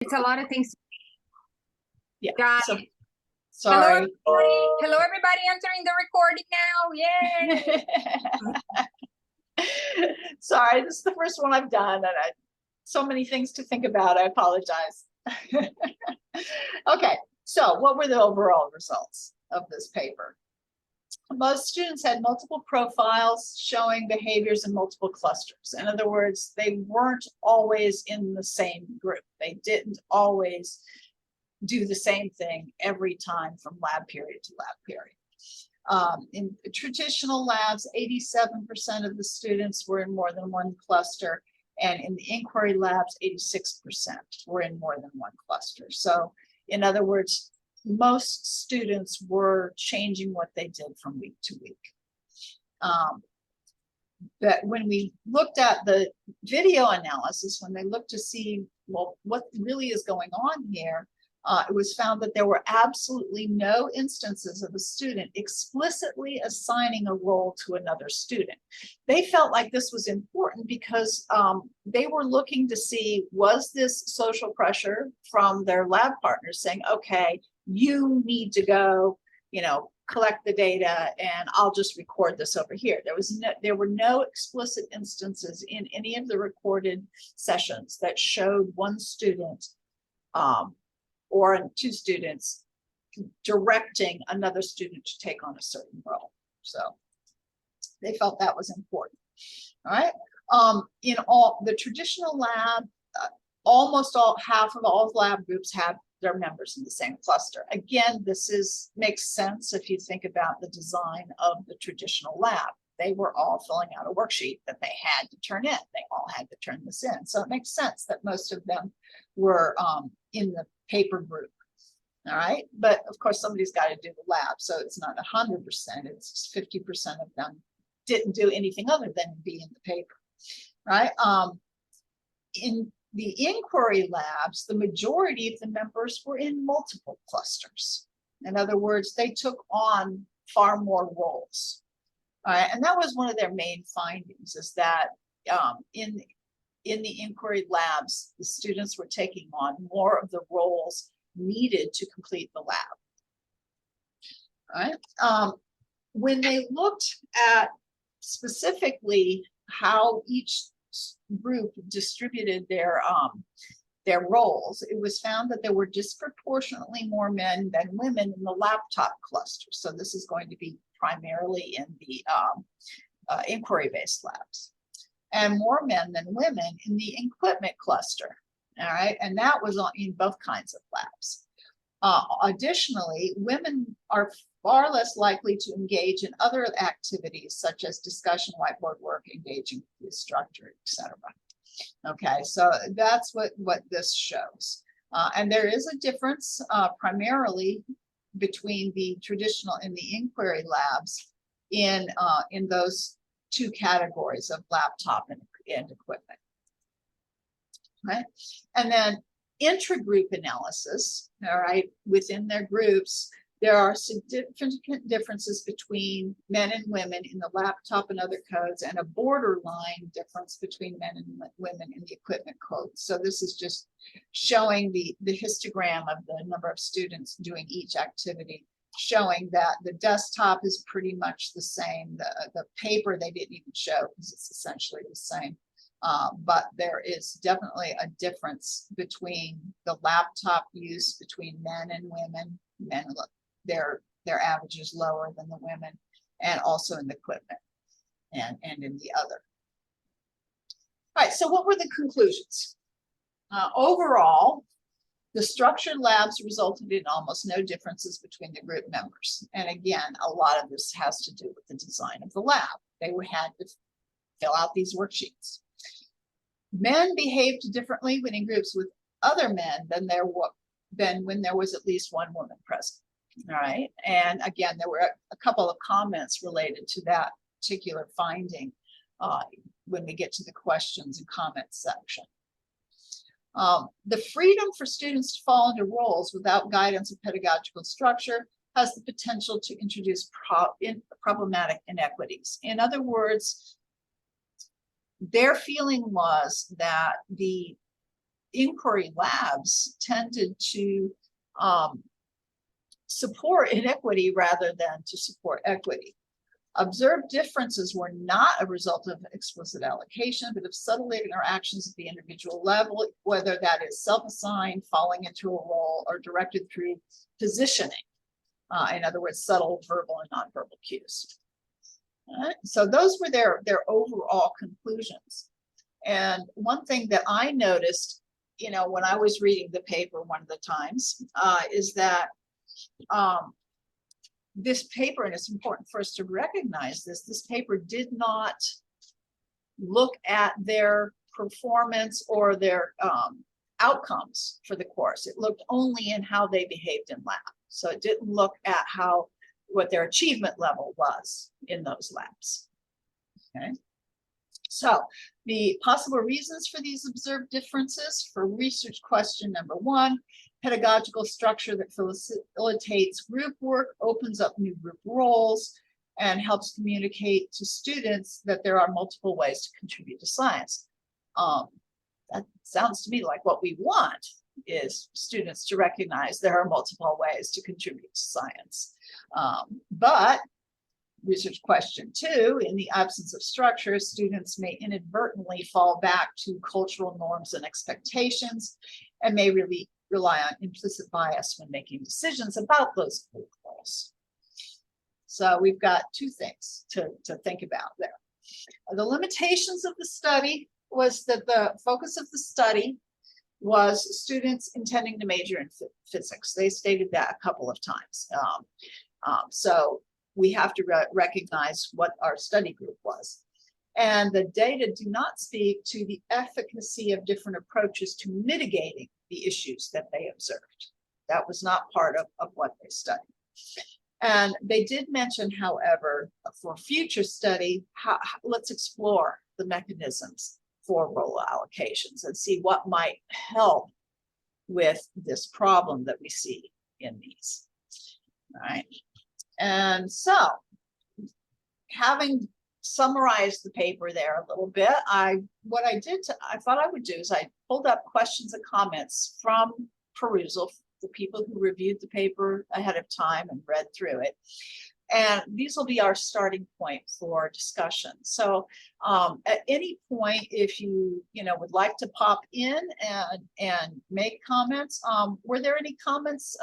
It's a lot of things. Yeah. Got So, it. sorry. Hello, everybody entering the recording now. Yay! Sorry, this is the first one I've done, and so many things to think about. I apologize. Okay, so what were the overall results of this paper? Most students had multiple profiles showing behaviors in multiple clusters. In other words, they weren't always in the same group. They didn't always do the same thing every time from lab period to lab period. In traditional labs, 87% of the students were in more than one cluster, and in the inquiry labs, 86% were in more than one cluster. So, in other words, most students were changing what they did from week to week. But when we looked at the video analysis, when they looked to see, well, what really is going on here, it was found that there were absolutely no instances of a student explicitly assigning a role to another student. They felt like this was important because they were looking to see, was this social pressure from their lab partners saying, okay, you need to go, collect the data and I'll just record this over here. There were no explicit instances in any of the recorded sessions that showed one student or two students directing another student to take on a certain role. So they felt that was important. All right. In all the traditional lab, almost half of all lab groups have their members in the same cluster. Again, this makes sense if you think about the design of the traditional lab. They were all filling out a worksheet that they had to turn in. They all had to turn this in. So it makes sense that most of them were in the paper group. All right. But of course, somebody's got to do the lab. So it's not 100%. It's 50% of them didn't do anything other than be in the paper. Right. In the inquiry labs, the majority of the members were in multiple clusters. In other words, they took on far more roles. And that was one of their main findings, is that in the inquiry labs, the students were taking on more of the roles needed to complete the lab. All right. When they looked at specifically how each group distributed their roles, it was found that there were disproportionately more men than women in the laptop cluster. So this is going to be primarily in the inquiry-based labs, and more men than women in the equipment cluster. All right, and that was in both kinds of labs. Additionally, women are far less likely to engage in other activities such as discussion, whiteboard work, engaging with structure, etc. Okay, so that's what this shows. And there is a difference primarily between the traditional and the inquiry labs in those two categories of laptop and equipment. Right, and then intragroup analysis. All right, within their groups, there are significant differences between men and women in the laptop and other codes, and a borderline difference between men and women in the equipment codes. So this is just showing the histogram of the number of students doing each activity, showing that the desktop is pretty much the same. The paper they didn't even show because it's essentially the same. But there is definitely a difference between the laptop use between men and women. Men, their average is lower than the women, and also in the equipment and in the other. All right, so what were the conclusions? Overall, the structured labs resulted in almost no differences between the group members. And again, a lot of this has to do with the design of the lab. They had to fill out these worksheets. Men behaved differently when in groups with other men than when there was at least one woman present. All right, and again, there were a couple of comments related to that particular finding when we get to the questions and comments section. The freedom for students to fall into roles without guidance or pedagogical structure has the potential to introduce problematic inequities. In other words, their feeling was that inquiry labs tended to support inequity rather than to support equity. Observed differences were not a result of explicit allocation, but of subtle interactions at the individual level, whether that is self-assigned, falling into a role, or directed through positioning. In other words, subtle verbal and nonverbal cues. All right, so those were their overall conclusions. And one thing that I noticed, you know, when I was reading the paper one of the times, is that this paper, and it's important for us to recognize this paper did not look at their performance or their outcomes for the course. It looked only in how they behaved in lab. So it didn't look at what their achievement level was in those labs. Okay. So the possible reasons for these observed differences for research question number 1, pedagogical structure that facilitates group work, opens up new group roles, and helps communicate to students that there are multiple ways to contribute to science. That sounds to me like what we want is students to recognize there are multiple ways to contribute to science. But research question 2, in the absence of structure, students may inadvertently fall back to cultural norms and expectations and may really rely on implicit bias when making decisions about those group roles. So we've got 2 things to think about there. The limitations of the study was that the focus of the study was students intending to major in physics. They stated that a couple of times. So we have to recognize what our study group was. And the data do not speak to the efficacy of different approaches to mitigating the issues that they observed. That was not part of what they studied. And they did mention, however, for future study, let's explore the mechanisms for role allocations and see what might help with this problem that we see in these. All right. And so, having summarized the paper there a little bit, I thought I would do is I pulled up questions and comments from Perusall, the people who reviewed the paper ahead of time and read through it. And these will be our starting point for discussion. So at any point, if you would like to pop in and make comments, were there any comments?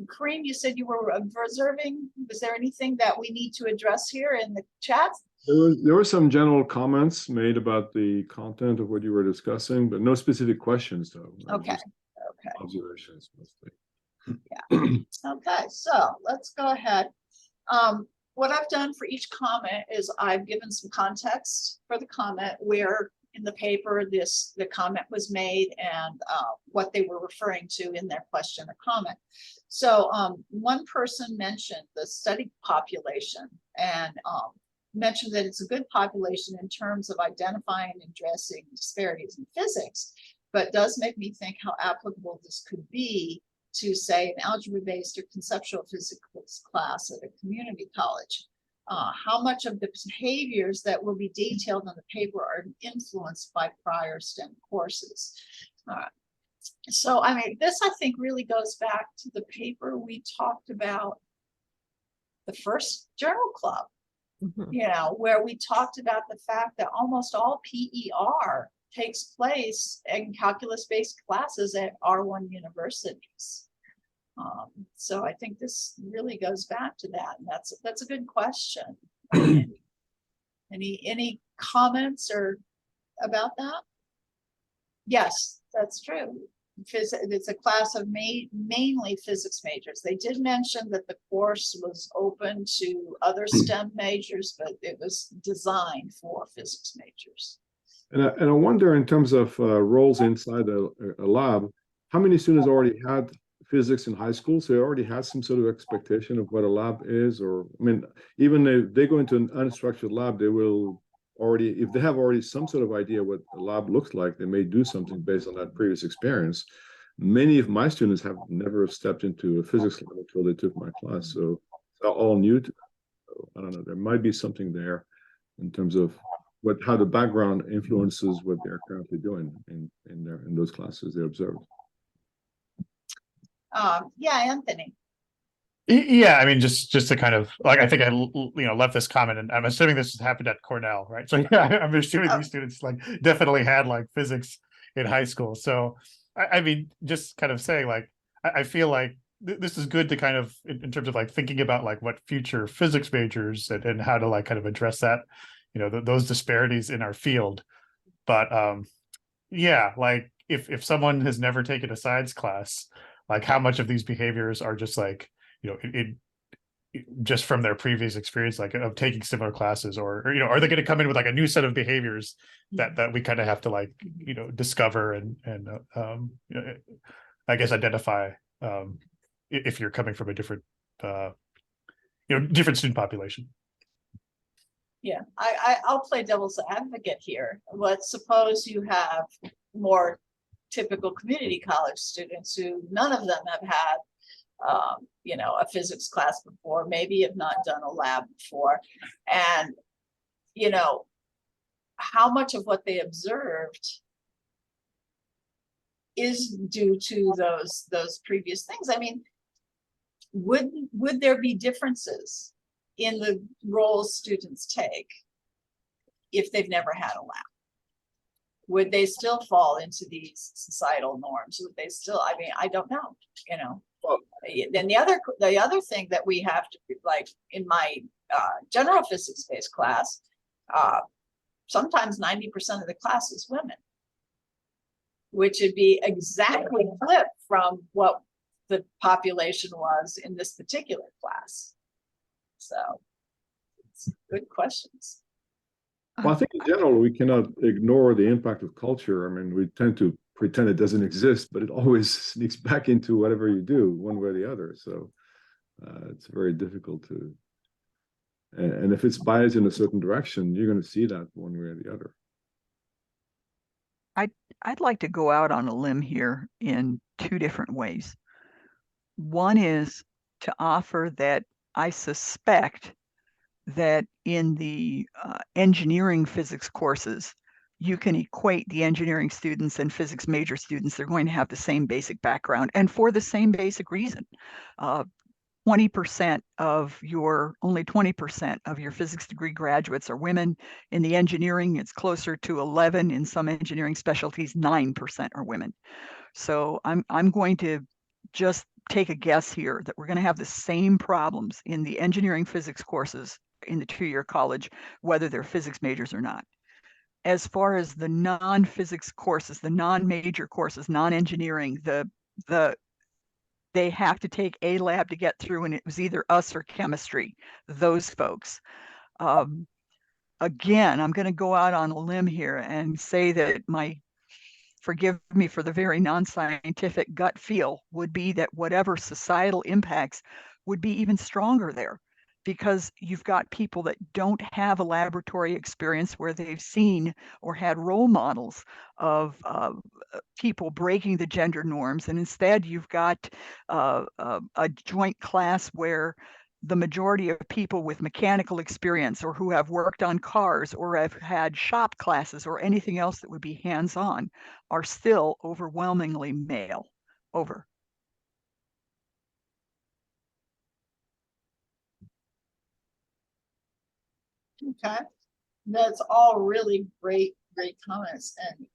Kareem, you said you were observing. Was there anything that we need to address here in the chat? There were some general comments made about the content of what you were discussing, but no specific questions, though. Okay. Okay. Observations mostly. Yeah. Okay, so let's go ahead. What I've done for each comment is I've given some context for the comment, where in the paper the comment was made, and what they were referring to in their question or comment. So one person mentioned the study population and mentioned that it's a good population in terms of identifying and addressing disparities in physics, but does make me think how applicable this could be to, say, an algebra-based or conceptual physics class at a community college. How much of the behaviors that will be detailed in the paper are influenced by prior STEM courses? So, I mean, this, I think, really goes back to the paper we talked about, the first journal club, where we talked about the fact that almost all PER takes place in calculus-based classes at R1 universities. So I think this really goes back to that, and that's a good question. Any comments or about that? Yes, that's true. It's a class of mainly physics majors. They did mention that the course was open to other STEM majors, but it was designed for physics majors. And I wonder, in terms of roles inside a lab, how many students already had physics in high school, so they already had some sort of expectation of what a lab is? Or, I mean, even if they go into an unstructured lab, they will already, if they have already some sort of idea what a lab looks like, they may do something based on that previous experience. Many of my students have never stepped into a physics lab until they took my class, so it's all new to them. So, I don't know, there might be something there in terms of how the background influences what they're currently doing in those classes they observed. Yeah, Anthony. Yeah, I mean, just to kind of like, I think I left this comment, and I'm assuming this happened at Cornell, right? So yeah, I'm assuming these students like definitely had like physics in high school. So I mean, just kind of saying like, I feel like this is good to kind of in terms of like thinking about like what future physics majors and how to like kind of address that, those disparities in our field. But yeah, like if someone has never taken a science class, like how much of these behaviors are just like, just from their previous experience, like of taking similar classes, or are they going to come in with like a new set of behaviors that we kind of have to like, discover and I guess identify if you're coming from a different, different student population. Yeah, I'll play devil's advocate here. Let's suppose you have more typical community college students who none of them have had a physics class before, maybe have not done a lab before. And, how much of what they observed is due to those previous things? I mean, would there be differences in the roles students take if they've never had a lab? Would they still fall into these societal norms? Would they still, I mean, I don't know, Well, then the other thing that we have to, like in my general physics-based class, sometimes 90% of the class is women, which would be exactly flipped from what the population was in this particular class. So it's good questions. Well, I think in general, we cannot ignore the impact of culture. I mean, we tend to pretend it doesn't exist, but it always sneaks back into whatever you do, one way or the other. So it's very difficult to, and if it's biased in a certain direction, you're going to see that one way or the other. I'd like to go out on a limb here in two different ways. One is to offer that I suspect that in the engineering physics courses, you can equate the engineering students and physics major students. They're going to have the same basic background and for the same basic reason. 20% of only 20% of your physics degree graduates are women. In the engineering, it's closer to 11. In some engineering specialties, 9% are women. So I'm going to just take a guess here that we're going to have the same problems in the engineering physics courses in the two-year college, whether they're physics majors or not. As far as the non-physics courses, the non-major courses, non-engineering, they have to take a lab to get through, and it was either us or chemistry, those folks. Again, I'm going to go out on a limb here and say that forgive me for the very non-scientific gut feel, would be that whatever societal impacts would be even stronger there, because you've got people that don't have a laboratory experience where they've seen or had role models of people breaking the gender norms. And instead, you've got a joint class where the majority of people with mechanical experience or who have worked on cars or have had shop classes or anything else that would be hands-on are still overwhelmingly male. Over. Okay, that's all really great comments. And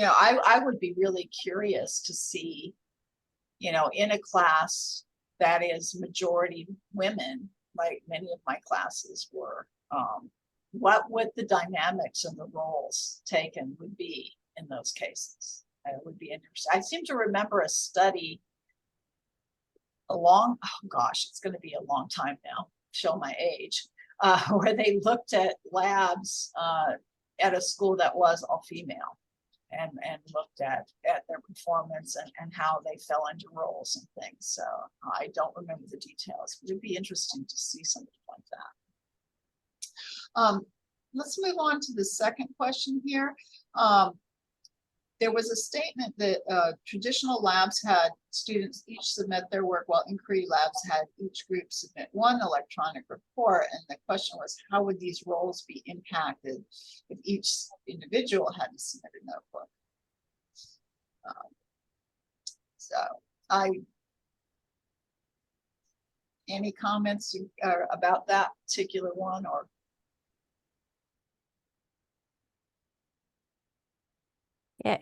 I would be really curious to see, in a class that is majority women, like many of my classes were, what would the dynamics and the roles taken would be in those cases. It would be interesting. I seem to remember a study oh gosh, it's going to be a long time now, show my age, where they looked at labs at a school that was all female, and looked at their performance and how they fell into roles and things. So I don't remember the details, but it'd be interesting to see something like that. Let's move on to the second question here. there was a statement that traditional labs had students each submit their work, while inquiry labs had each group submit one electronic report. And the question was, how would these roles be impacted if each individual had to submit a notebook? Any comments about that particular one, or? Yeah,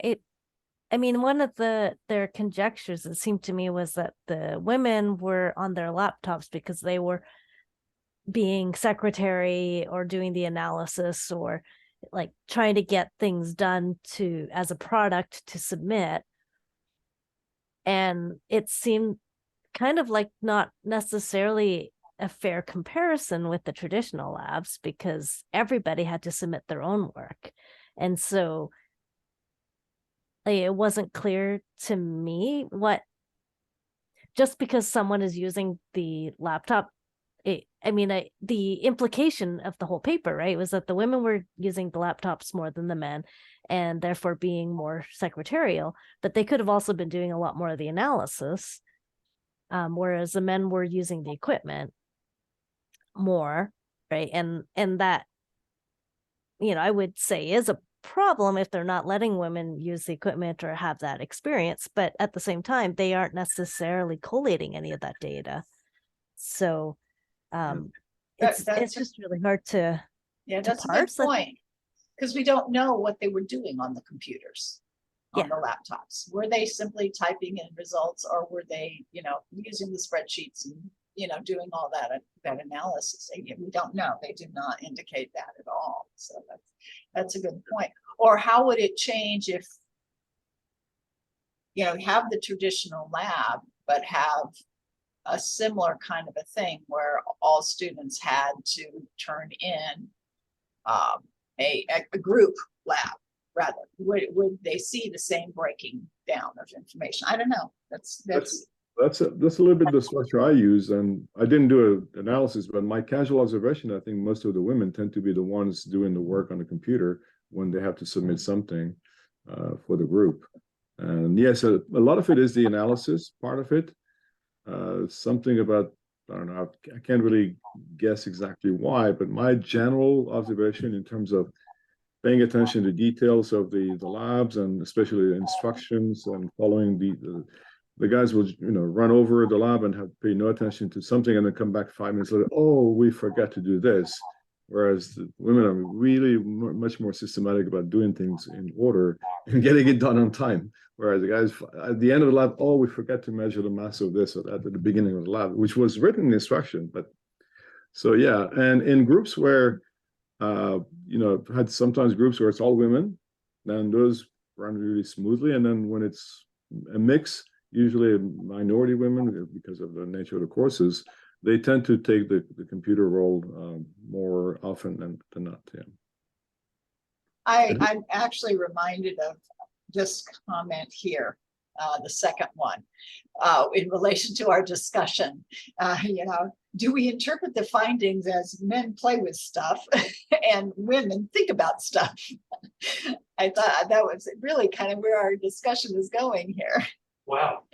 I mean, one of their conjectures, it seemed to me, was that the women were on their laptops because they were being secretary or doing the analysis or like trying to get things done as a product to submit. And it seemed kind of like not necessarily a fair comparison with the traditional labs, because everybody had to submit their own work. And so it wasn't clear to me what, just because someone is using the laptop, the implication of the whole paper, right, was that the women were using the laptops more than the men and therefore being more secretarial, but they could have also been doing a lot more of the analysis, whereas the men were using the equipment more, right? And that, I would say is a problem if they're not letting women use the equipment or have that experience, but at the same time, they aren't necessarily collating any of that data. So it's just really hard to That's a good parse. point, because we don't know what they were doing on the computers, on the laptops. Were they simply typing in results, or were they, using the spreadsheets and, doing all that analysis? We don't know. They do not indicate that at all. So that's a good point. Or how would it change if, have the traditional lab, but have a similar kind of a thing where all students had to turn in a group lab, rather? Would they see the same breaking down of information? I don't know. That's a little bit the structure I use, and I didn't do an analysis, but my casual observation, I think most of the women tend to be the ones doing the work on the computer when they have to submit something for the group. And yes, a lot of it is the analysis part of it. Something about, I don't know, I can't really guess exactly why, but my general observation in terms of paying attention to details of the labs, and especially the instructions, and following the guys will run over the lab and pay no attention to something, and then come back 5 minutes later, oh, we forgot to do this. Whereas the women are really much more systematic about doing things in order and getting it done on time. Whereas the guys at the end of the lab, oh, we forgot to measure the mass of this or that at the beginning of the lab, which was written in the instruction. But so yeah, and in groups where had sometimes groups where it's all women, then those run really smoothly. And then when it's a mix, usually a minority women, because of the nature of the courses, they tend to take the computer role more often than not. Yeah. I'm actually reminded of this comment here, the second one, in relation to our discussion. Do we interpret the findings as men play with stuff and women think about stuff? I thought that was really kind of where our discussion is going here. Wow.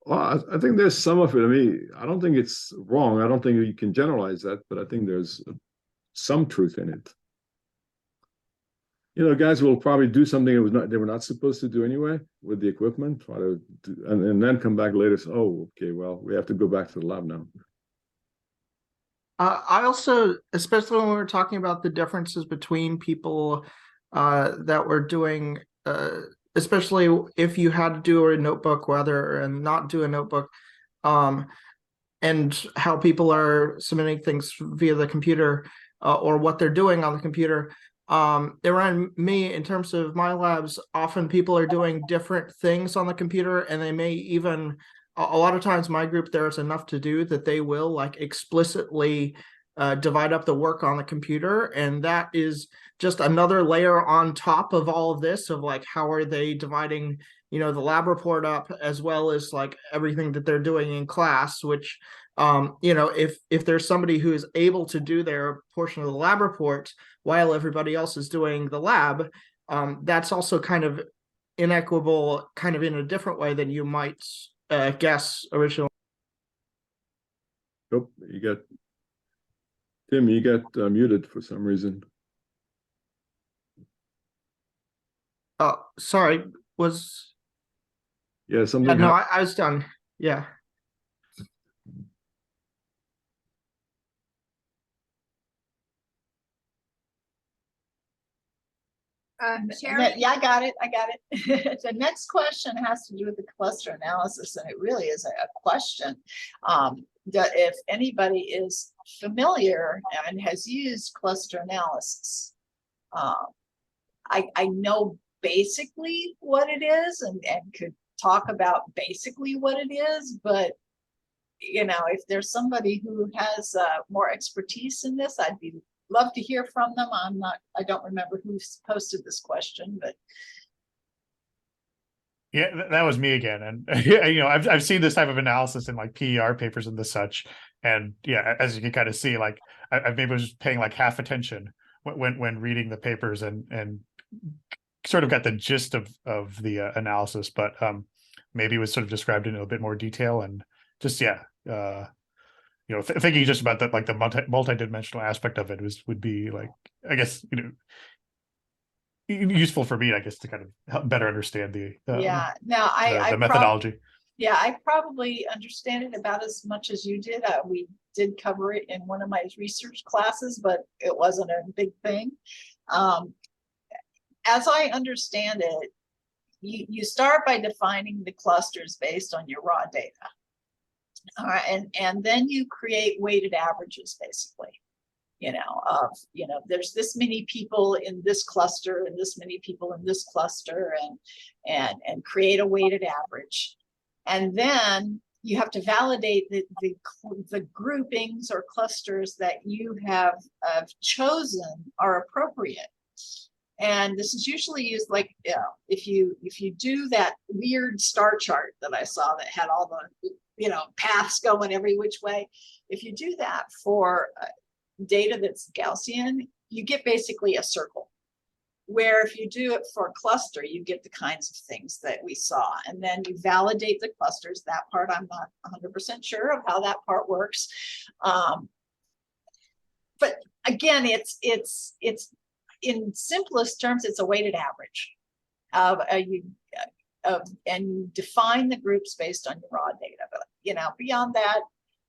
Well, I think there's some of it. I mean, I don't think it's wrong. I don't think you can generalize that, but I think there's some truth in it. Guys will probably do something they were not supposed to do anyway with the equipment, try to do, and then come back later. So, oh, okay, well, we have to go back to the lab now. I also, especially when we were talking about the differences between people that were doing, especially if you had to do a notebook and not do a notebook, and how people are submitting things via the computer or what they're doing on the computer. It reminded me, in terms of my labs, often people are doing different things on the computer, and they may even, a lot of times my group, there's enough to do that they will like explicitly divide up the work on the computer. And that is just another layer on top of all of this, of like, how are they dividing, the lab report up, as well as like everything that they're doing in class, which, if there's somebody who is able to do their portion of the lab report while everybody else is doing the lab, that's also kind of inequitable, kind of in a different way than you might guess originally. Oh, you got Tim, you got muted for some reason. Oh, sorry, was Yeah, something no, happened. I was done. Yeah. Sharon? Yeah, I got it. The next question has to do with the cluster analysis, and it really is a question. If anybody is familiar and has used cluster analysis, I know basically what it is and could talk about basically what it is, but you know, if there's somebody who has more expertise in this, I'd be love to hear from them. I don't remember who posted this question, but Yeah, that was me again. And you know, I've seen this type of analysis in like PER papers and the such. And yeah, as you can kind of see, like I maybe was paying like half attention when reading the papers and sort of got the gist of the analysis, but maybe it was sort of described in a bit more detail and just you know, thinking just about that, like the multi-dimensional aspect of it would be like, I guess, you know, useful for me, I guess, to kind of help better understand the yeah, now the methodology. Yeah, I probably understand it about as much as you did. We did cover it in one of my research classes, but it wasn't a big thing. As I understand it, you start by defining the clusters based on your raw data. All right, and then you create weighted averages, basically. You know, there's this many people in this cluster and this many people in this cluster, and create a weighted average. And then you have to validate that the groupings or clusters that you have chosen are appropriate. And this is usually used like, you know, if you do that weird star chart that I saw that had all the, you know, paths going every which way. If you do that for data that's Gaussian, you get basically a circle. Where if you do it for a cluster, you get the kinds of things that we saw. And then you validate the clusters. That part, I'm not 100% sure of how that part works. But again, it's in simplest terms, it's a weighted average. And you define the groups based on your raw data. But you know, beyond that,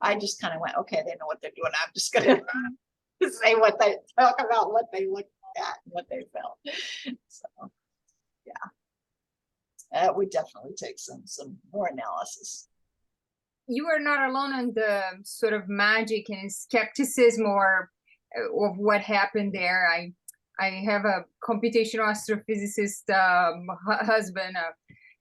I just kind of went, okay, they know what they're doing. I'm just gonna say what they talk about, what they look at, and what they felt. So yeah, we definitely take some more analysis. You are not alone on the sort of magic and skepticism or of what happened there. I have a computational astrophysicist husband,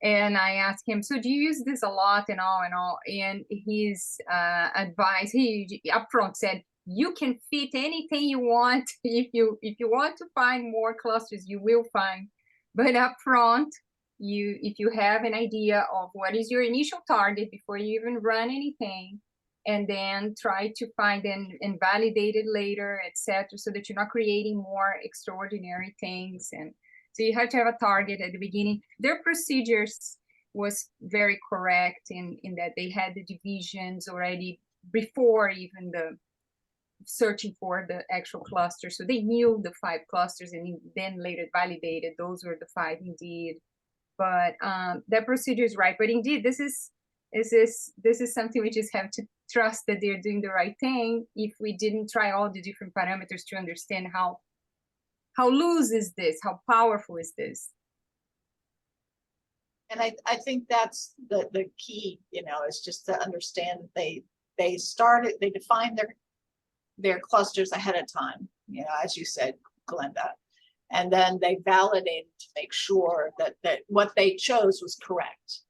and I asked him, so do you use this a lot and all? And his advice, he upfront said, you can fit anything you want. If you want to find more clusters, you will find. But upfront, if you have an idea of what is your initial target before you even run anything, and then try to find and validate it later, etc., so that you're not creating more extraordinary things. And so you have to have a target at the beginning. Their procedures was very correct in that they had the divisions already before even the searching for the actual cluster. So they knew the 5 clusters and then later validated those were the 5 indeed. But that procedure is right. But indeed, this is something we just have to trust that they're doing the right thing. If we didn't try all the different parameters to understand how loose is this, how powerful is this. And I think that's the key, you know, is just to understand that they defined their clusters ahead of time, you know, as you said, Glenda, and then they validated to make sure that what they chose was correct.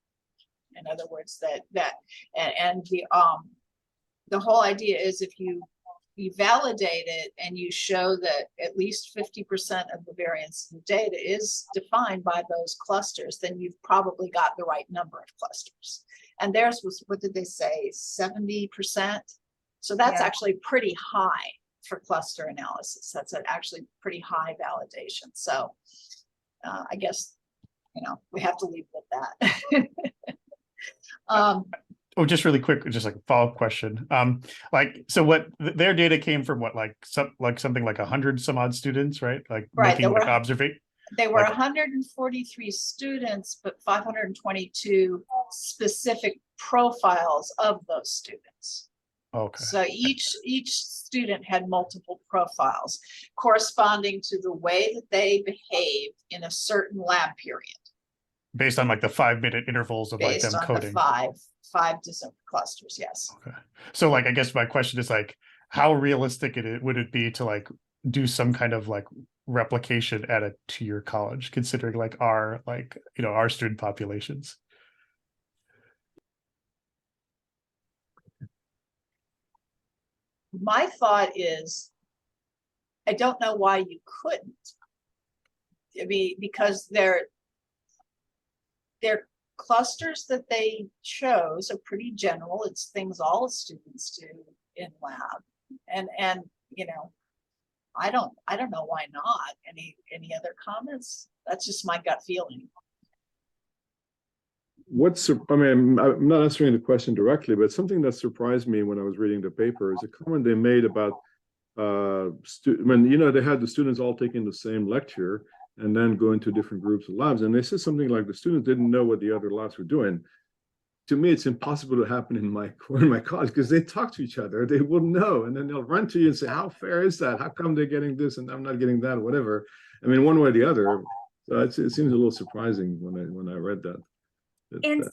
In other words, the whole idea is if you validate it and you show that at least 50% of the variance in data is defined by those clusters, then you've probably got the right number of clusters. And theirs was, what did they say, 70%? So that's actually pretty high for cluster analysis. That's actually pretty high validation. So I guess, we have to leave it at that. Oh, just really quick, just like a follow-up question. Like, so what their data came from? What, like something like 100 some odd students, right? Like Right, making like observation. They were Like- 143 students, but 522 specific profiles of those students. Okay. So each student had multiple profiles corresponding to the way that they behaved in a certain lab period, Based on like the 5-minute intervals of like based them on coding. the five different clusters. Yes. Okay. So like, I guess my question is like, how realistic would it be to like do some kind of like replication at a 2-year college, considering like our our student populations? My thought is, I don't know why you couldn't. I mean, because their clusters that they chose are pretty general. It's things all students do in lab, and I don't know why not. Any other comments? That's just my gut feeling. I mean, I'm not answering the question directly, but something that surprised me when I was reading the paper is a comment they made about when they had the students all taking the same lecture and then going to different groups of labs, and they said something like the students didn't know what the other labs were doing. To me, it's impossible to happen in my college because they talk to each other, they will know, and then they'll run to you and say, how fair is that? How come they're getting this and I'm not getting that, or whatever? I mean, one way or the other. So it seems a little surprising when I read that. And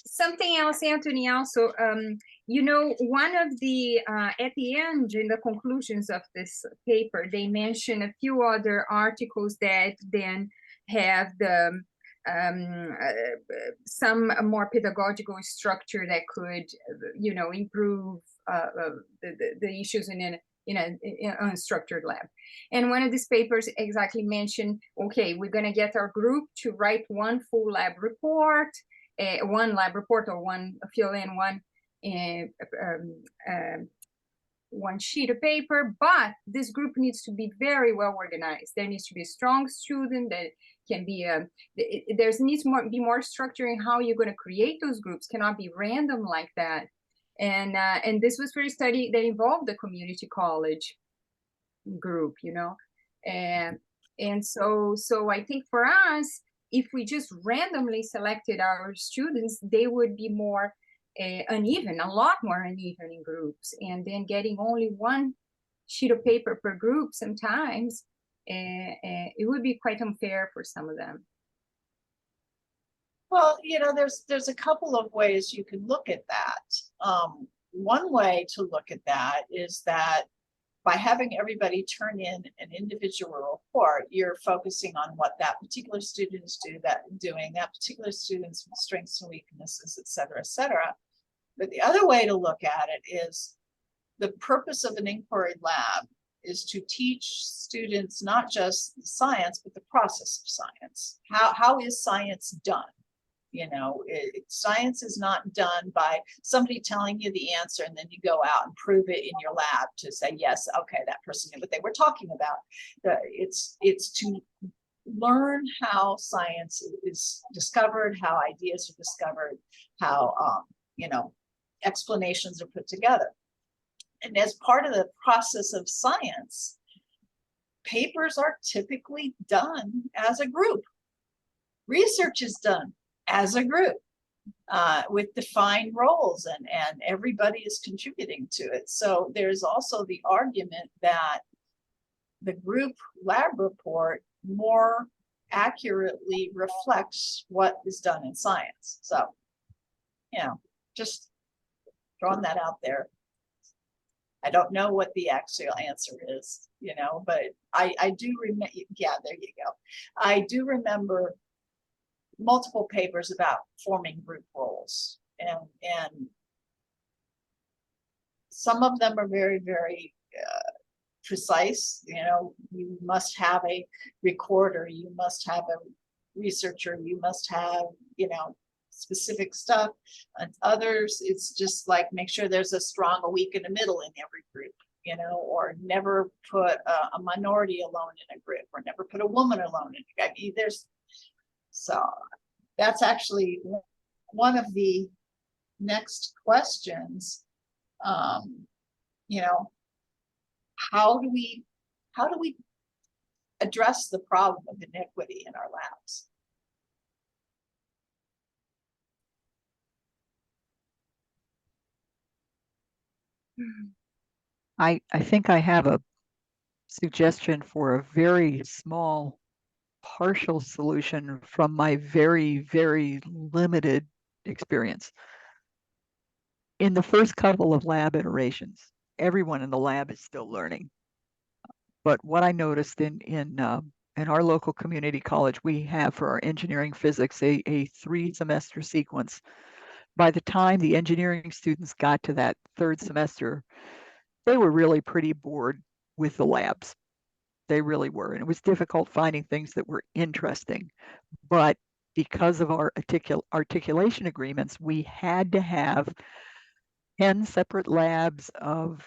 something else, Anthony, also, one of the, at the end, in the conclusions of this paper, they mention a few other articles that then have the some more pedagogical structure that could, improve the issues in an unstructured lab. And one of these papers exactly mentioned, okay, we're going to get our group to write one full lab report, one lab report, or fill in one sheet of paper, but this group needs to be very well organized. There needs to be a strong student that can be there needs to be more structure in how you're going to create those groups. Cannot be random like that. And this was for a study that involved the community college group, and so I think for us, if we just randomly selected our students, they would be more uneven, a lot more uneven in groups, and then getting only one sheet of paper per group sometimes, it would be quite unfair for some of them. Well, there's a couple of ways you can look at that. One way to look at that is that by having everybody turn in an individual report, you're focusing on what that particular student is doing, that particular student's strengths and weaknesses, et cetera, et cetera. But the other way to look at it is the purpose of an inquiry lab is to teach students not just science, but the process of science. How is science done? Science is not done by somebody telling you the answer and then you go out and prove it in your lab to say, yes, okay, that person knew what they were talking about. It's to learn how science is discovered, how ideas are discovered, how explanations are put together. And as part of the process of science, papers are typically done as a group. Research is done as a group with defined roles, and everybody is contributing to it. So there's also the argument that the group lab report more accurately reflects what is done in science. So, just throwing that out there. I don't know what the actual answer is, but I do remember, yeah, there you go. I do remember multiple papers about forming group roles, and some of them are very, very precise. You must have a recorder, you must have a researcher, you must have specific stuff. And others, it's just like make sure there's a strong, a weak, and a middle in every group, or never put a minority alone in a group, or never put a woman alone in. I mean, there's So that's actually one of the next questions. You know, how do we address the problem of inequity in our labs? I think I have a suggestion for a very small partial solution from my very, very limited experience. In the first couple of lab iterations, everyone in the lab is still learning. But what I noticed in our local community college, we have for our engineering physics a 3-semester sequence. By the time the engineering students got to that 3rd semester, they were really pretty bored with the labs. They really were. And it was difficult finding things that were interesting. But because of our articulation agreements, we had to have 10 separate labs of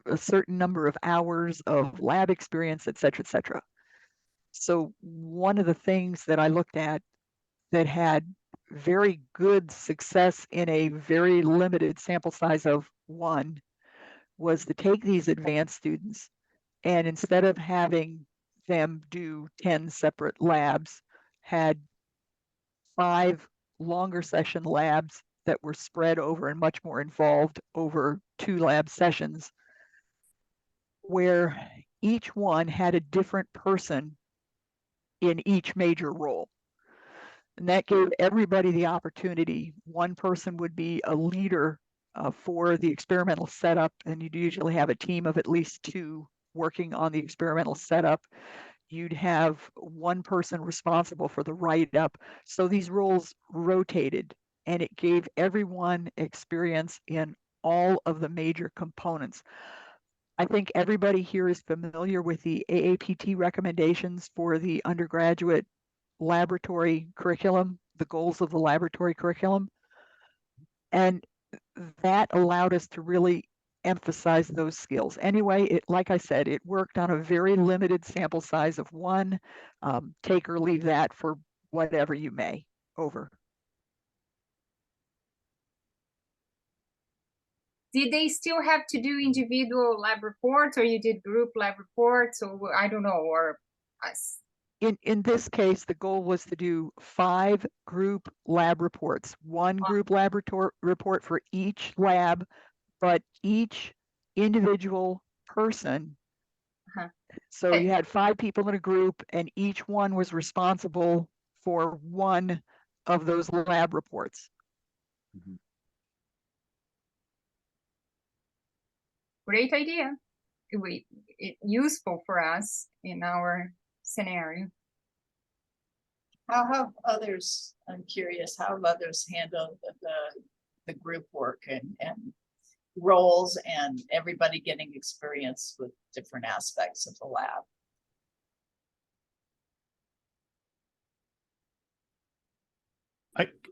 a certain number of hours of lab experience, et cetera, et cetera. So one of the things that I looked at that had very good success in a very limited sample size of 1 was to take these advanced students and instead of having them do 10 separate labs, had 5 longer session labs that were spread over and much more involved over 2 lab sessions, where each one had a different person in each major role. And that gave everybody the opportunity. One person would be a leader for the experimental setup, and you'd usually have a team of at least 2 working on the experimental setup. You'd have one person responsible for the write-up. So these roles rotated, and it gave everyone experience in all of the major components. I think everybody here is familiar with the AAPT recommendations for the undergraduate laboratory curriculum, the goals of the laboratory curriculum. And that allowed us to really emphasize those skills. Anyway, like I said, it worked on a very limited sample size of 1. Take or leave that for whatever you may. Over. Did they still have to do individual lab reports, or you did group lab reports, or I don't know, or us? In this case, the goal was to do 5 group lab reports, 1 group laboratory report for each lab, but each individual person. So you had 5 people in a group, and each one was responsible for 1 of those lab reports. Great idea. It useful for us in our scenario. How have others, I'm curious, how have others handled the group work and roles and everybody getting experience with different aspects of the lab?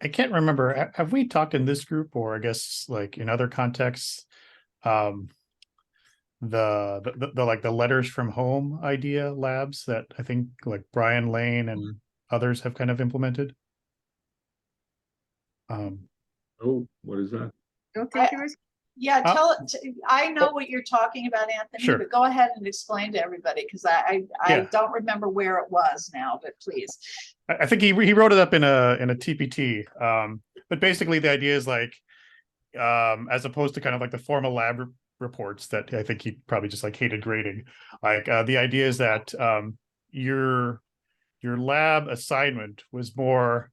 I can't remember. Have we talked in this group, or I guess like in other contexts, the like the letters from home idea labs that I think like Brian Lane and others have kind of implemented? Oh, what is that? Yeah, tell it. I know what you're talking about, Anthony, Sure. but go ahead and explain to everybody, because I don't remember where it was now, but please. I think he wrote it up in a TPT. But basically the idea is like, as opposed to kind of like the formal lab reports that I think he probably just like hated grading. Like the idea is that your lab assignment was more,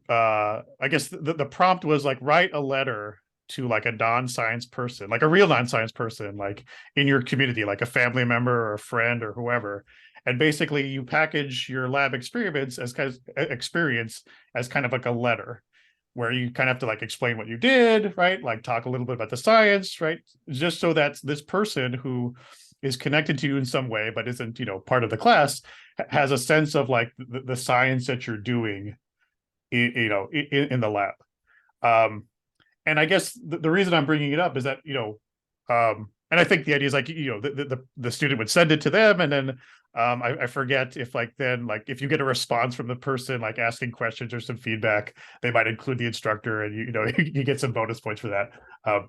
I guess the prompt was like, write a letter to like a non-science person, like a real non-science person, like in your community, like a family member or a friend or whoever. And basically you package your lab experiments as kind of like a letter, where you kind of have to like explain what you did, right? Like talk a little bit about the science, right? Just so that this person who is connected to you in some way, but isn't, part of the class, has a sense of like the science that you're doing, in the lab. And I guess the reason I'm bringing it up is that, and I think the idea is like, the student would send it to them, and then I forget if like then like if you get a response from the person like asking questions or some feedback, they might include the instructor, and you know you get some bonus points for that.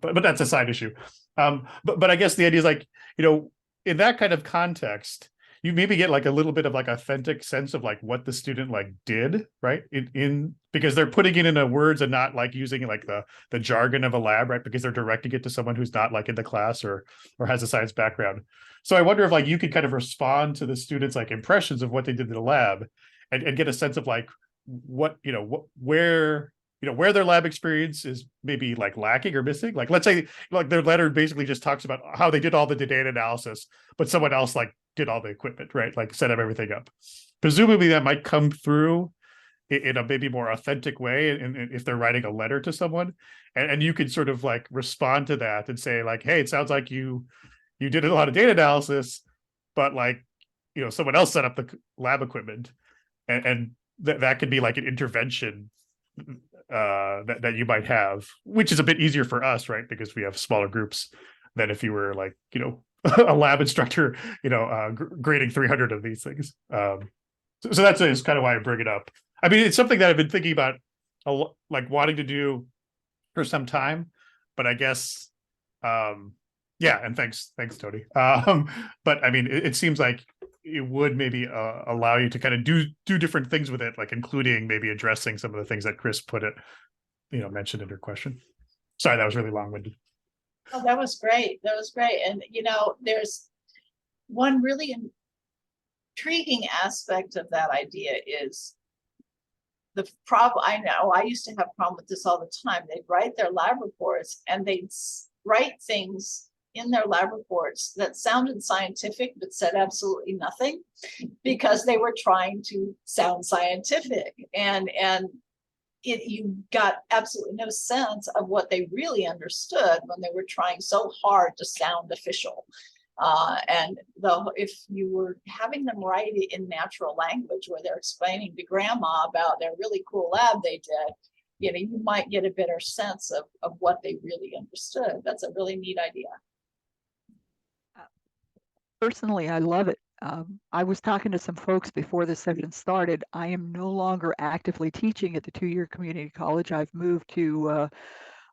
But that's a side issue. But I guess the idea is like, you know, in that kind of context, you maybe get like a little bit of like authentic sense of like what the student like did, right? In because they're putting it into words and not like using like the jargon of a lab, right? Because they're directing it to someone who's not like in the class or has a science background. So I wonder if like you could kind of respond to the students' like impressions of what they did in the lab and get a sense of like what, you know, where their lab experience is maybe like lacking or missing. Like, let's say like their letter basically just talks about how they did all the data analysis, but someone else like did all the equipment, right? Like set up everything up. Presumably that might come through in a maybe more authentic way. And if they're writing a letter to someone, and you could sort of like respond to that and say like, hey, it sounds like you did a lot of data analysis, but like, you know, someone else set up the lab equipment, and that could be like an intervention that you might have, which is a bit easier for us, right? Because we have smaller groups than if you were like, you know, a lab instructor, you know, grading 300 of these things. So that's is kind of why I bring it up. I mean, it's something that I've been thinking about, like wanting to do for some time, but I guess, yeah, and thanks, Tony. But I mean, it seems like it would maybe allow you to kind of do different things with it, like including maybe addressing some of the things that Chris mentioned in her question. Sorry, that was really long-winded. Oh, that was great. That was great. And you know, there's one really intriguing aspect of that idea is the problem. I know I used to have a problem with this all the time. They'd write their lab reports and they'd write things in their lab reports that sounded scientific but said absolutely nothing because they were trying to sound scientific, and you got absolutely no sense of what they really understood when they were trying so hard to sound official. And if you were having them write it in natural language where they're explaining to grandma about their really cool lab they did, you know, you might get a better sense of what they really understood. That's a really neat idea. Personally, I love it. I was talking to some folks before the session started. I am no longer actively teaching at the two-year community college. I've moved to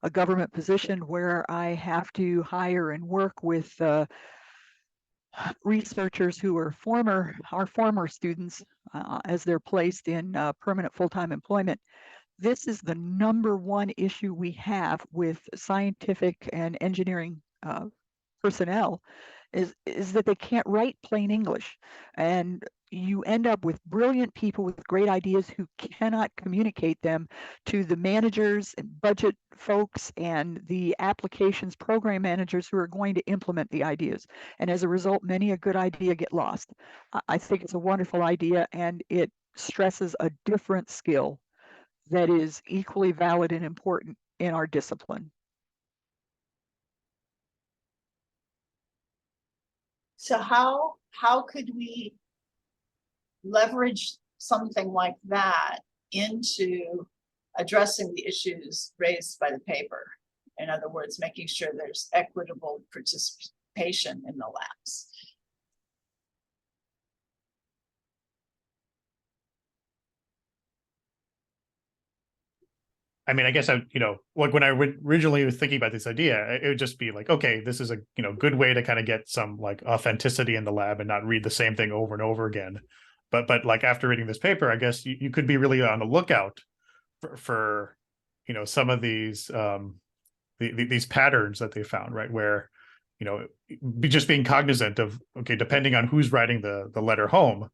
a government position where I have to hire and work with researchers who are our former students as they're placed in permanent full-time employment. This is the #1 issue we have with scientific and engineering personnel is that they can't write plain English, and you end up with brilliant people with great ideas who cannot communicate them to the managers and budget folks and the applications program managers who are going to implement the ideas. And as a result, many a good idea get lost. I think it's a wonderful idea, and it stresses a different skill that is equally valid and important in our discipline. So how could we leverage something like that into addressing the issues raised by the paper? In other words, making sure there's equitable participation in the labs. I mean, I guess like when I originally was thinking about this idea, it would just be like, okay, this is a good way to kind of get some like authenticity in the lab and not read the same thing over and over again. But like after reading this paper, I guess you could be really on the lookout for some of these these patterns that they found, right? Where just being cognizant of, okay, depending on who's writing the letter home,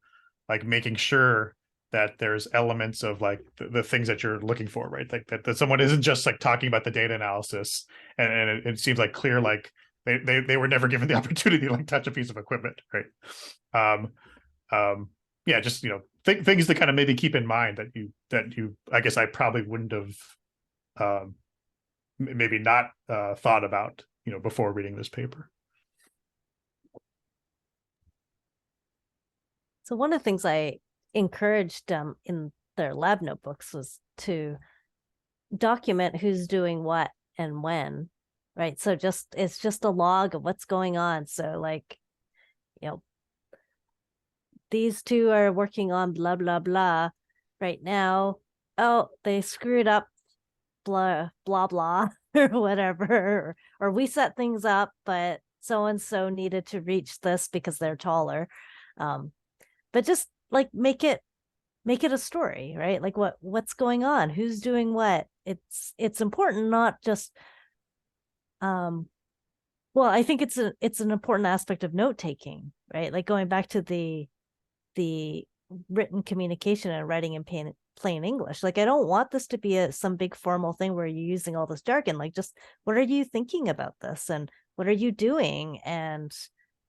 like making sure that there's elements of like the things that you're looking for, right? Like that someone isn't just like talking about the data analysis and it seems like clear, like they were never given the opportunity to like touch a piece of equipment, right? Yeah, just things to kind of maybe keep in mind that you I guess I probably wouldn't have maybe not thought about before reading this paper. So one of the things I encouraged in their lab notebooks was to document who's doing what and when, right? So it's just a log of what's going on. So like, these two are working on blah, blah, blah right now. Oh, they screwed up, blah, blah, blah, or whatever. Or we set things up, but so-and-so needed to reach this because they're taller. But just like make it a story, right? Like what's going on, who's doing what. It's important, not just well, I think it's an important aspect of note taking, right? Like going back to the written communication and writing in plain English. Like I don't want this to be some big formal thing where you're using all this jargon. Like just what are you thinking about this, and what are you doing, and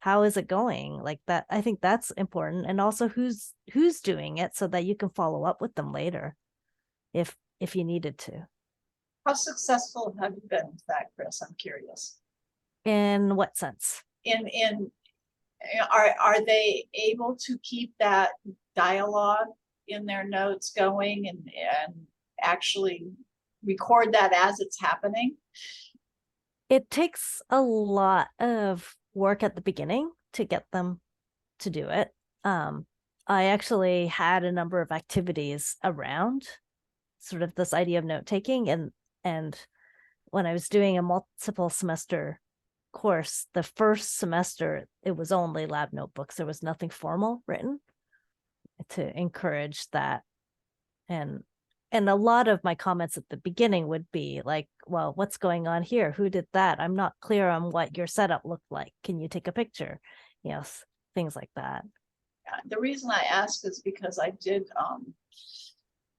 how is it going? Like that, I think that's important. And also who's doing it, so that you can follow up with them later if you needed to. How successful have you been with that, Chris? I'm curious. In what sense? Are they able to keep that dialogue in their notes going and actually record that as it's happening? It takes a lot of work at the beginning to get them to do it. I actually had a number of activities around sort of this idea of note taking, and when I was doing a multiple semester course, the first semester it was only lab notebooks. There was nothing formal written to encourage that. And a lot of my comments at the beginning would be like, well, what's going on here? Who did that? I'm not clear on what your setup looked like. Can you take a picture? Yes, things like that. The reason I ask is because I did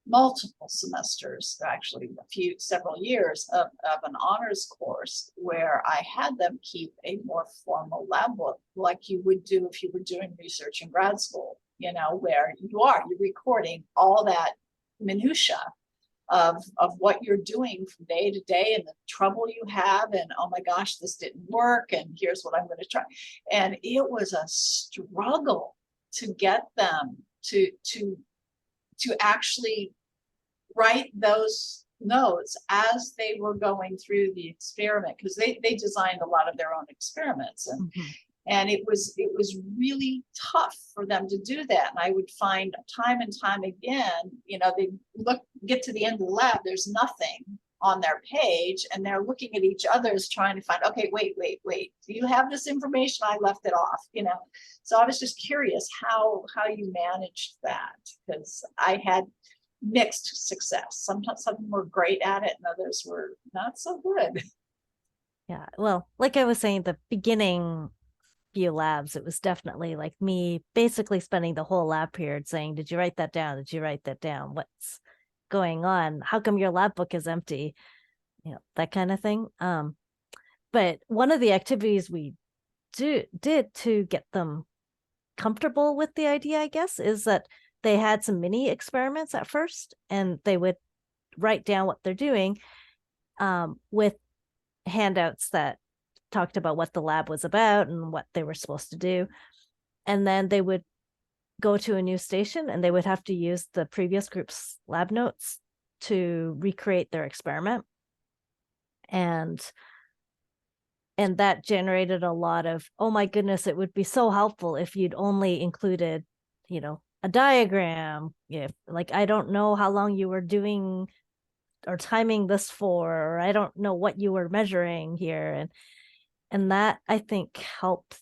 multiple semesters, actually several years of an honors course where I had them keep a more formal lab book, like you would do if you were doing research in grad school, you know, where you're recording all that minutia of what you're doing from day to day and the trouble you have, and oh my gosh, this didn't work, and here's what I'm going to try. And it was a struggle to get them to actually write those notes as they were going through the experiment, because they designed a lot of their own experiments, and it was really tough for them to do that. And I would find time and time again, you know, they get to the end of the lab, there's nothing on their page, and they're looking at each other's trying to find, okay, wait, do you have this information? I left it off, you know. So I was just curious how you managed that, because I had mixed success. Sometimes some were great at it and others were not so good. Yeah, well, like I was saying, the beginning few labs, it was definitely like me basically spending the whole lab period saying, did you write that down? Did you write that down? What's going on? How come your lab book is empty? You know, that kind of thing. But one of the activities we did to get them comfortable with the idea, I guess, is that they had some mini experiments at first, and they would write down what they're doing with handouts that talked about what the lab was about and what they were supposed to do. And then they would go to a new station and they would have to use the previous group's lab notes to recreate their experiment. And that generated a lot of, oh my goodness, it would be so helpful if you'd only included, you know, a diagram. If, like, I don't know how long you were doing or timing this for, or I don't know what you were measuring here. And that, I think, helped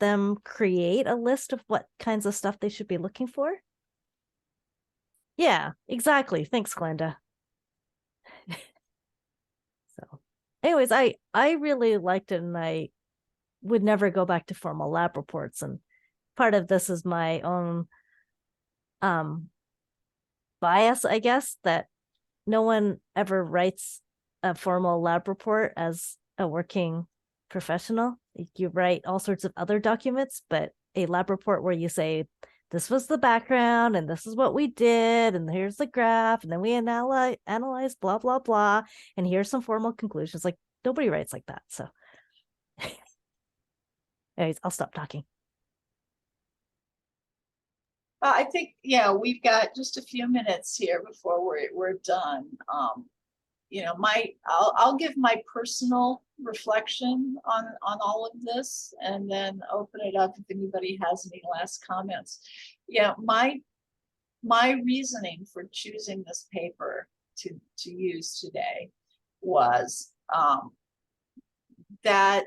them create a list of what kinds of stuff they should be looking for. Yeah, exactly. Thanks, Glenda. So anyways, I really liked it, and I would never go back to formal lab reports. And part of this is my own bias, I guess, that no one ever writes a formal lab report as a working professional. You write all sorts of other documents, but a lab report where you say, this was the background and this is what we did, and here's the graph, and then we analyze blah, blah, blah, and here's some formal conclusions. Like, nobody writes like that. So anyways, I'll stop talking. I think, yeah, we've got just a few minutes here before we're done. You know, I'll give my personal reflection on all of this, and then open it up if anybody has any last comments. Yeah, my reasoning for choosing this paper to use today was that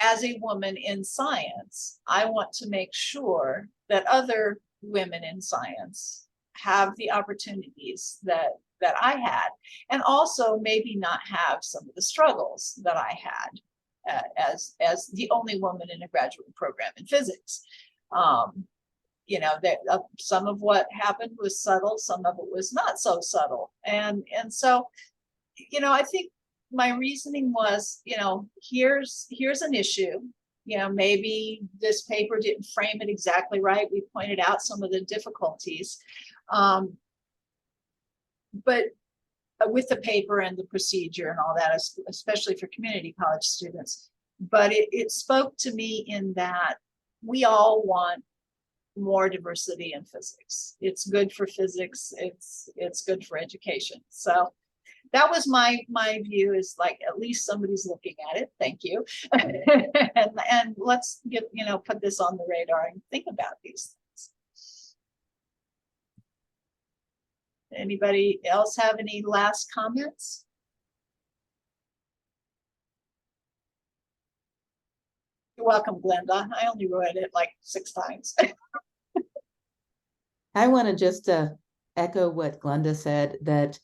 as a woman in science, I want to make sure that other women in science have the opportunities that I had, and also maybe not have some of the struggles that I had as the only woman in a graduate program in physics. You know, that some of what happened was subtle, some of it was not so subtle, and so, you know, I think my reasoning was, you know, here's an issue. You know, maybe this paper didn't frame it exactly right. We pointed out some of the difficulties, but with the paper and the procedure and all that, especially for community college students. But it spoke to me in that we all want more diversity in physics. It's good for physics. It's good for education. So that was my view, is like, at least somebody's looking at it. Thank you. and let's put this on the radar and think about these things. Anybody else have any last comments? You're welcome, Glenda. I only read it like 6 times. I want to just echo what Glenda said, that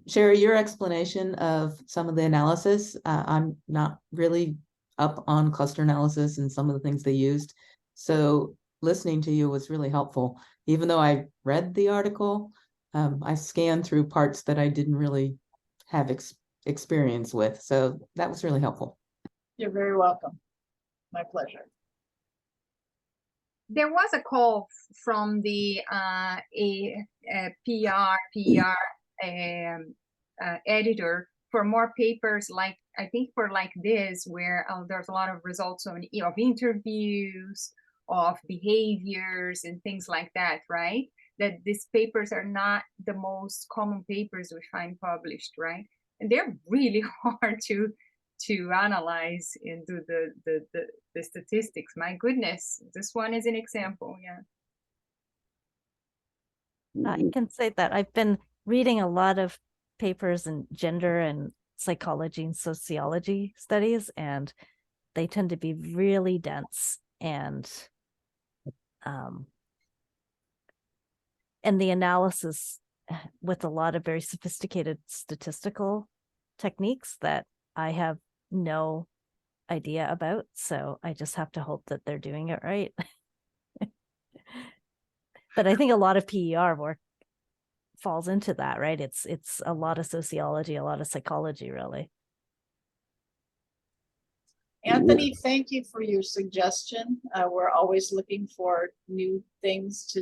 Sherry, your explanation of some of the analysis, I'm not really up on cluster analysis and some of the things they used. So listening to you was really helpful. Even though I read the article, I scanned through parts that I didn't really have experience with. So that was really helpful. You're very welcome. My pleasure. There was a call from the PER editor for more papers, like, I think for like this, where there's a lot of results of interviews, of behaviors and things like that, right? That these papers are not the most common papers we find published, right? And they're really hard to analyze and do the statistics. My goodness, this one is an example. Yeah, I can say that I've been reading a lot of papers in gender and psychology and sociology studies, and they tend to be really dense, and the analysis with a lot of very sophisticated statistical techniques that I have no idea about. So I just have to hope that they're doing it right. But I think a lot of PER work falls into that, right? It's a lot of sociology, a lot of psychology, really. Anthony, thank you for your suggestion. We're always looking for new things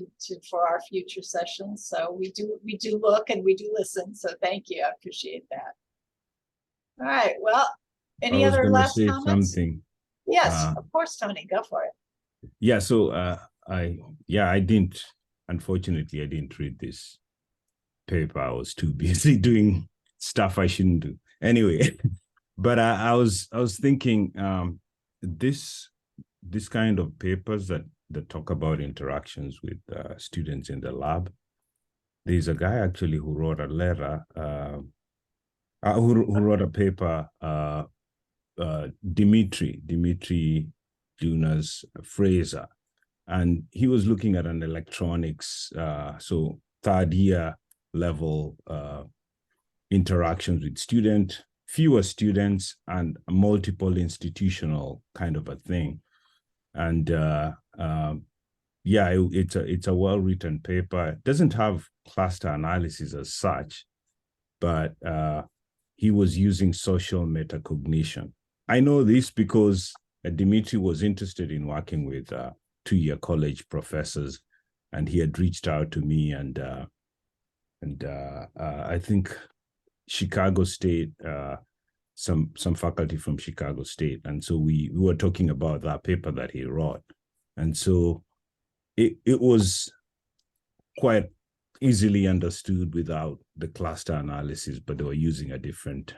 for our future sessions. So we do look and we do listen. So thank you. I appreciate that. All right. Well, any other last comments? Something. Yes, of course, Tony. Go for it. Yeah. So unfortunately, I didn't read this paper. I was too busy doing stuff I shouldn't do. Anyway. But I was thinking this kind of papers that talk about interactions with students in the lab. There's a guy actually who wrote a letter, who wrote a paper, Dimitri Dunas Fraser, and he was looking at an electronics, so 3rd year level interactions with fewer students and multiple institutional kind of a thing. And it's a well-written paper. It doesn't have cluster analysis as such, but he was using social metacognition. I know this because Dimitri was interested in working with 2-year college professors, and he had reached out to me, and I think Chicago State, some faculty from Chicago State. And so we were talking about that paper that he wrote. And so it was quite easily understood without the cluster analysis, but they were using a different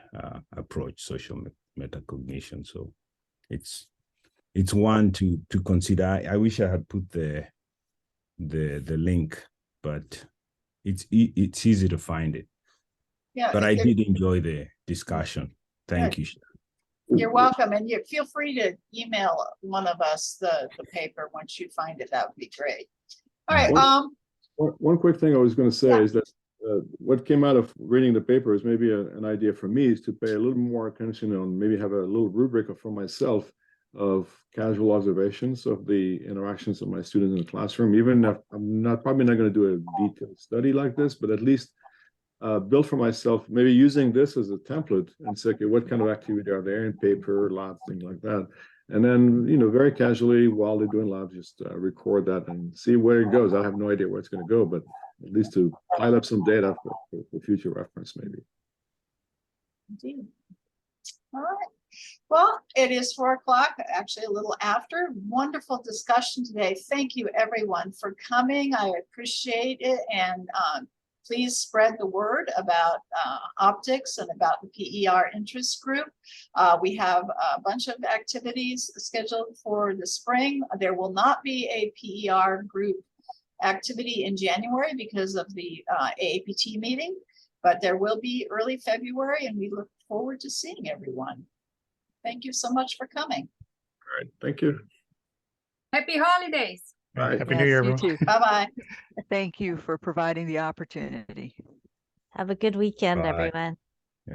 approach, social metacognition. So it's one to consider. I wish I had put the link, but it's easy to find it. Yeah, But I did enjoy the discussion. Thank you. you're welcome. And you feel free to email one of us the paper once you find it. That would be great. All right. One quick thing I was going to say Yeah. is that what came out of reading the paper is maybe an idea for me is to pay a little more attention on, maybe have a little rubric for myself of casual observations of the interactions of my students in the classroom, even if I'm probably not going to do a detailed study like this, but at least build for myself, maybe using this as a template and say, okay, what kind of activity are there in paper, lab, things like that. And then, very casually while they're doing labs, just record that and see where it goes. I have no idea where it's going to go, but at least to pile up some data for future reference, maybe. Indeed. All right. Well, it is 4 o'clock, actually a little after. Wonderful discussion today. Thank you, everyone, for coming. I appreciate it. And please spread the word about optics and about the PER interest group. We have a bunch of activities scheduled for the spring. There will not be a PER group activity in January because of the AAPT meeting, but there will be early February, and we look forward to seeing everyone. Thank you so much for coming. All right. Thank you. Happy holidays. Bye. Happy New Year, You everyone. too. Bye-bye. Thank you for providing the opportunity. Have a good weekend, Bye. everyone.